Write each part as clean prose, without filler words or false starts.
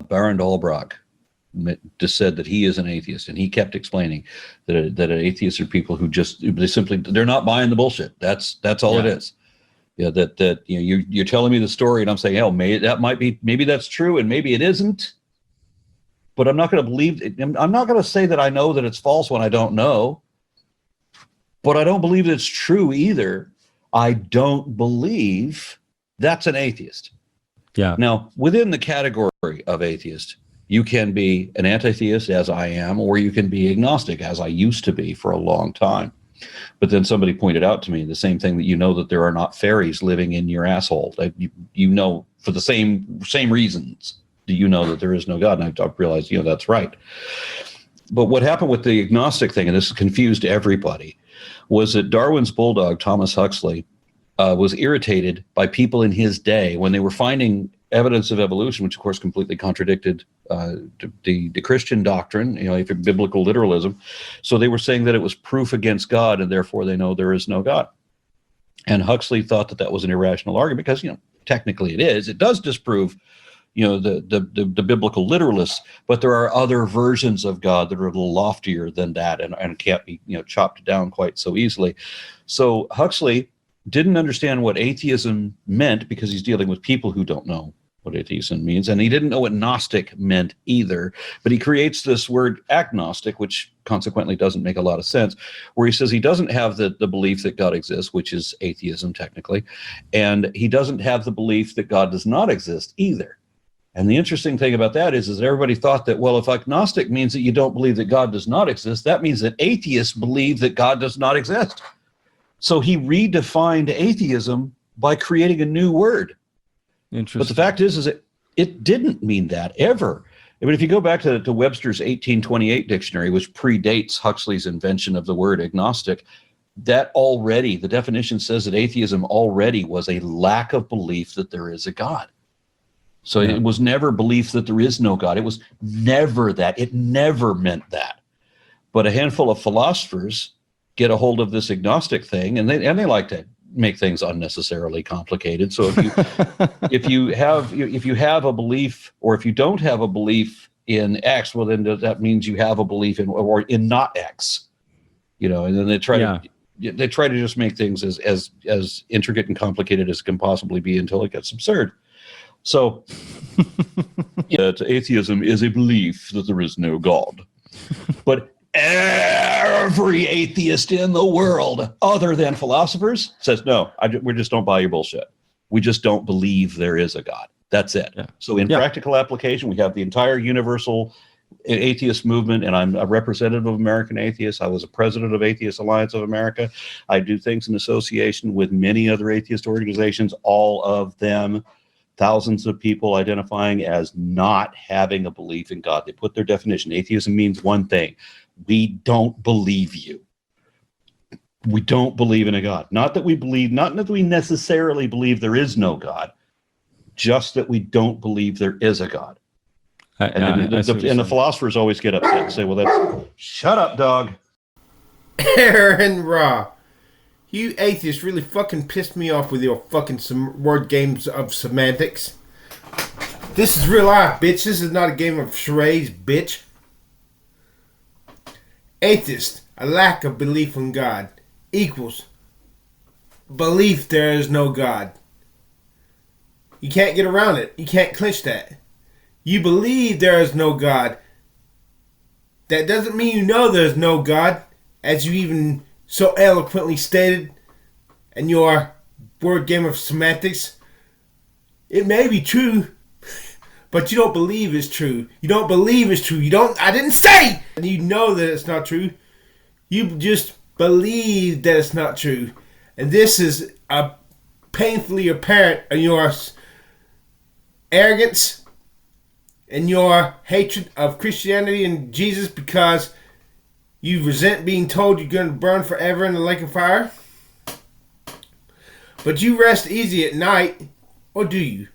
Baron Dahlbrock just said that he is an atheist, and he kept explaining that atheists are people who they're not buying the bullshit. That's all it is. Yeah, that you're telling me the story, and I'm saying, hell, maybe that's true, and maybe it isn't. But I'm not going to believe it. I'm not going to say that I know that it's false when I don't know. But I don't believe that it's true either. I don't believe that's an atheist. Yeah. Now, within the category of atheist, you can be an anti-theist, as I am, or you can be agnostic, as I used to be for a long time. But then somebody pointed out to me the same thing, that that there are not fairies living in your asshole. That for the same reasons, that there is no God. And I realized, that's right. But what happened with the agnostic thing, and this confused everybody, was that Darwin's bulldog, Thomas Huxley, was irritated by people in his day when they were finding evidence of evolution, which of course completely contradicted the Christian doctrine, biblical literalism. So they were saying that it was proof against God, and therefore they know there is no God. And Huxley thought that was an irrational argument because, technically it is. It does disprove, the biblical literalists, but there are other versions of God that are a little loftier than that and can't be, chopped down quite so easily. So Huxley didn't understand what atheism meant because he's dealing with people who don't know what atheism means, and he didn't know what Gnostic meant either. But he creates this word agnostic, which consequently doesn't make a lot of sense, where he says he doesn't have the belief that God exists, which is atheism technically, and he doesn't have the belief that God does not exist either. And the interesting thing about that is that everybody thought that, well, if agnostic means that you don't believe that God does not exist, that means that atheists believe that God does not exist. So he redefined atheism by creating a new word. Interesting. But the fact is that it didn't mean that ever. I mean, if you go back to Webster's 1828 dictionary, which predates Huxley's invention of the word agnostic, that already, the definition says that atheism already was a lack of belief that there is a God. So It was never belief that there is no God. It was never that. It never meant that. But a handful of philosophers get a hold of this agnostic thing, and they like to make things unnecessarily complicated. So if you have a belief, or if you don't have a belief in X, well, then that means you have a belief in not X. And then they try to just make things as intricate and complicated as can possibly be until it gets absurd. So, atheism is a belief that there is no God. But every atheist in the world, other than philosophers, says, no, we just don't buy your bullshit. We just don't believe there is a God. That's it. Yeah. So in practical application, we have the entire universal atheist movement, and I'm a representative of American Atheists. I was a president of Atheist Alliance of America. I do things in association with many other atheist organizations, all of them thousands of people identifying as not having a belief in God. They put their definition. Atheism means one thing. We don't believe you. We don't believe in a God. Not that we necessarily believe there is no God, just that we don't believe there is a God. And the philosophers always get upset and say, well, shut up, dog. Aaron Raw. You atheists really fucking pissed me off with your fucking word games of semantics. This is real life, bitch. This is not a game of charades, bitch. Atheist, a lack of belief in God, equals belief there is no God. You can't get around it. You can't clinch that. You believe there is no God. That doesn't mean you know there's no God, as you even so eloquently stated in your word game of semantics. It may be true, but you don't believe it's true. You don't believe it's true. I didn't say! And you know that it's not true. You just believe that it's not true. And this is painfully apparent in your arrogance and your hatred of Christianity and Jesus, because you resent being told you're going to burn forever in the lake of fire. But you rest easy at night, or do you?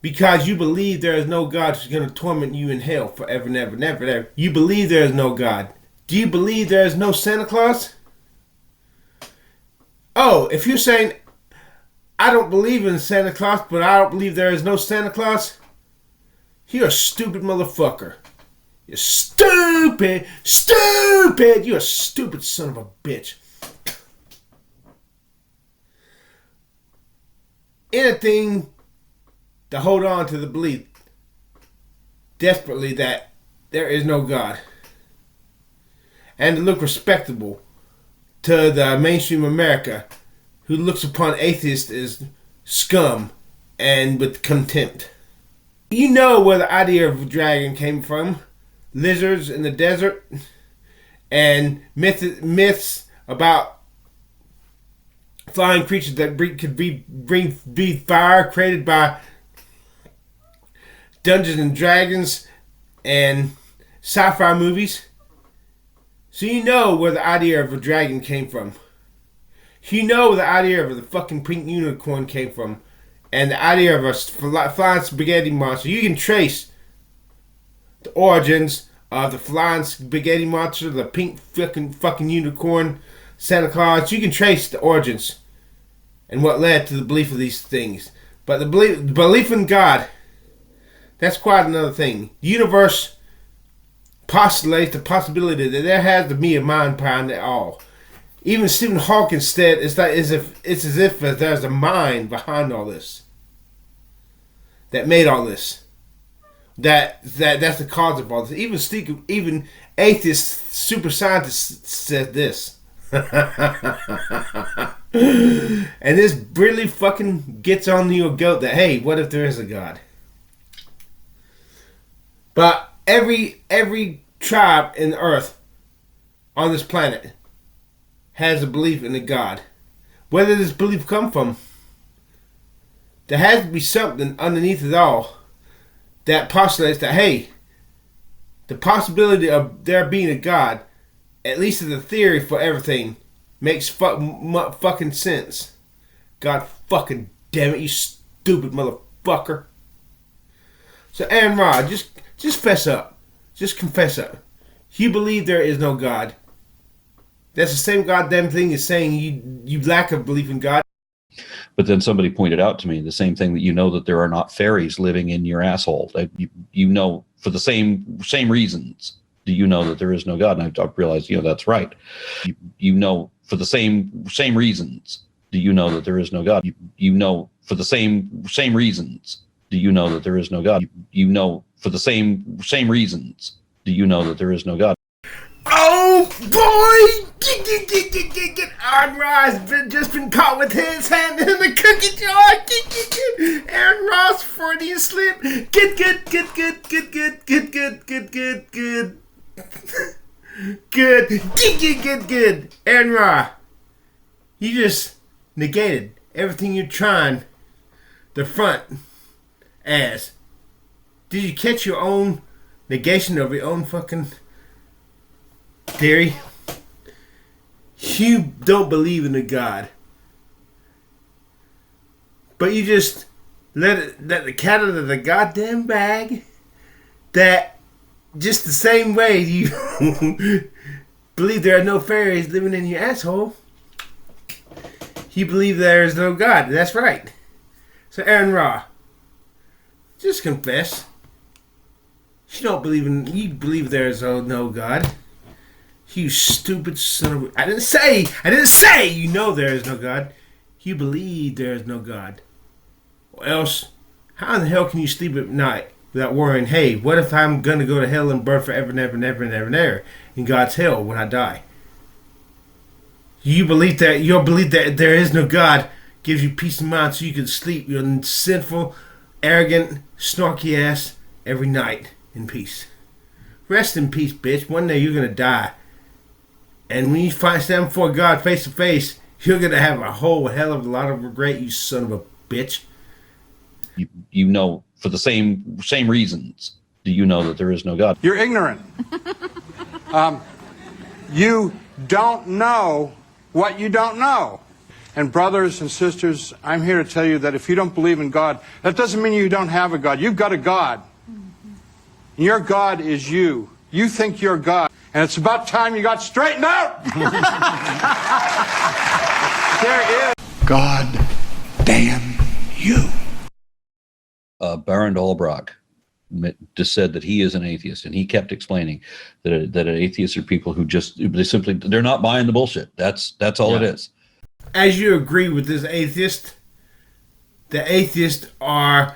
Because you believe there is no God who's going to torment you in hell forever and ever and ever and ever. You believe there is no God. Do you believe there is no Santa Claus? Oh, if you're saying, I don't believe in Santa Claus, but I don't believe there is no Santa Claus, You're a stupid motherfucker. You're stupid. Stupid. You're a stupid son of a bitch. Anything to hold on to the belief desperately that there is no God, and to look respectable to the mainstream America, who looks upon atheists as scum and with contempt. You know where the idea of a dragon came from. Lizards in the desert, and myths about flying creatures that could breathe fire, created by Dungeons and Dragons and sci-fi movies. So you know where the idea of a dragon came from. You know where the idea of the fucking pink unicorn came from. And the idea of a flying spaghetti monster. You can trace the origins of the flying spaghetti monster, the pink fucking unicorn, Santa Claus. You can trace the origins and what led to the belief of these things. But the belief in God, that's quite another thing. The universe postulates the possibility that there has to be a mind behind it all. Even Stephen Hawking said it's as if there's a mind behind all this that made all this. That's the cause of all this. Even atheist super scientists said this. And this really fucking gets on your goat that, hey, what if there is a God? But every tribe in the earth on this planet has a belief in a God. Where did this belief come from? There has to be something underneath it all that postulates that, hey, the possibility of there being a God, at least as a theory for everything, makes fucking sense. God fucking damn it, you stupid motherfucker. So Aaron Ra, just fess up. Just confess up. You believe there is no God. That's the same goddamn thing as saying you lack of belief in God. But then somebody pointed out to me the same thing, that you know that there are not fairies living in your asshole. That you know for the same reasons. Do you know that there is no God? And I realized, that's right. You know for the same reasons. Do you know that there is no God? You know for the same reasons. Do you know that there is no God? You know for the same reasons. Do you know that there is no God? Oh boy! Aaron Ross just been caught with his hand in the cookie jar. Aaron Ross, Freudian slip. Good. Good. Aaron Ross, you just negated everything you're trying the front as. Did you catch your own negation of your own fucking theory? You don't believe in a God, but you just let the cat out of the goddamn bag. That just the same way you believe there are no fairies living in your asshole, you believe there is no God. That's right. So Aaron Ra, just confess. You believe there is no God. You stupid son of a... I didn't say you know there is no God. You believe there is no God. Or else, how in the hell can you sleep at night without worrying, hey, what if I'm going to go to hell and burn forever, never in God's hell when I die? Your belief that there is no God gives you peace of mind so you can sleep your sinful, arrogant, snarky ass every night in peace. Rest in peace, bitch. One day you're going to die. And when you stand before God face to face, you're going to have a whole hell of a lot of regret, you son of a bitch. You know for the same reasons. Do you know that there is no God? You're ignorant. You don't know what you don't know. And brothers and sisters, I'm here to tell you that if you don't believe in God, that doesn't mean you don't have a God. You've got a God. And your God is you. You think you're God. And it's about time you got straightened out. There is God damn you. Baron Dolbrock just said that he is an atheist, and he kept explaining that atheists are people who just they're not buying the bullshit. That's all it is. As you agree with this atheist, the atheists are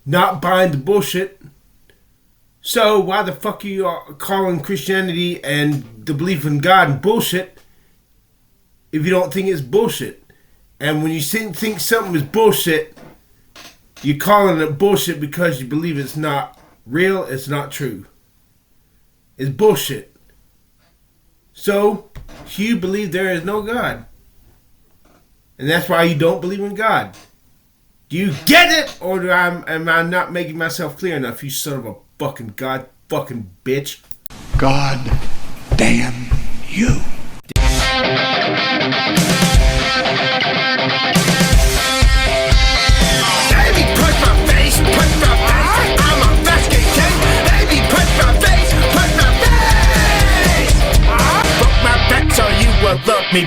not buying the bullshit. So why the fuck are you calling Christianity and the belief in God bullshit if you don't think it's bullshit? And when you think something is bullshit, you're calling it bullshit because you believe it's not real, it's not true. It's bullshit. So, you believe there is no God. And that's why you don't believe in God. Do you get it? Or am I not making myself clear enough, you son of a fucking God fucking bitch? God damn you. Baby, put my face. I'm a basket case. Baby, put my face. Broke my back so you will love me.